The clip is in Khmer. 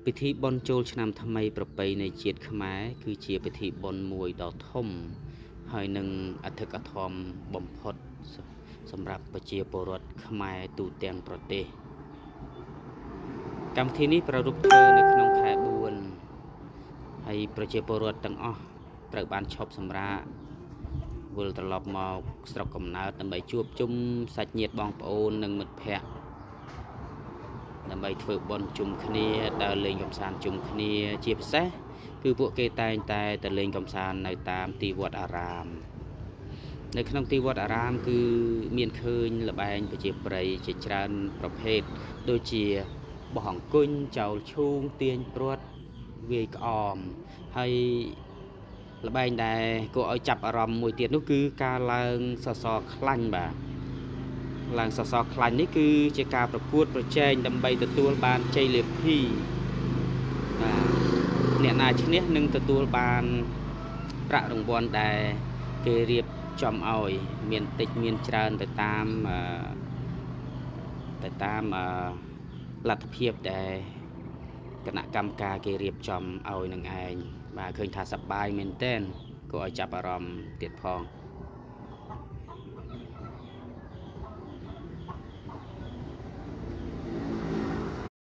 ពិធីបុណ្យចូលឆ្នាំថ្មីប្រពៃណីជាតិខ្មែរគឺជាពិធីបុណ្យមួយដ៏ធំហើយនឹងអធិកអធមបំផុតសម្រាប់ប្រជាពលរដ្ឋខ្មែរទូទាំងប្រទេសកម្មវិធីនេះប្រារព្ធធ្វើនៅក្នុងខែ4ហើយប្រជាពលរដ្ឋទាំងអស់ត្រូវបានឈប់សម្រាកវិលត្រឡប់មកស្រុកកំណើតដើម្បីជួបជុំសាច់ញាតិបងប្អូននិងមិត្តភ័ក្តិដើម្បីធ្វើបុណ្យជុំគ្នាដើរលេងកម្សាន្តជុំគ្នាជាពិសេសគឺពួកគេតែងតែទៅលេងកម្សាន្តនៅតាមទីវត្តអារាមនៅក្នុងទីវត្តអារាមគឺមានឃើញល្បែងប្រជាប្រិយជាច្រើនប្រភេទដូចជាបោះអង្គុញចោលឈូងទាញព្រាត់វាយក្អមហើយល្បែងដែលគួរឲ្យចាប់អារម្មណ៍មួយទៀតនោះគឺការឡើងសសរខ្លាញ់បាទឡើងសសរខ្លាញ់នេះគឺជាការប្រកួតប្រជែងដើម្បីទទួលបានជ័យលាភីបាទអ្នកណាឈ្នះនឹងទទួលបានប្រាក់រង្វាន់ដែលគេរៀបចំឲ្យមានតិចមានច្រើនទៅតាមលទ្ធភាពដែលគណៈកម្មការគេរៀបចំឲ្យនឹងឯងបាទឃើញថាសប្បាយមែនទែនគួរឲ្យចាប់អារម្មណ៍ទៀតផង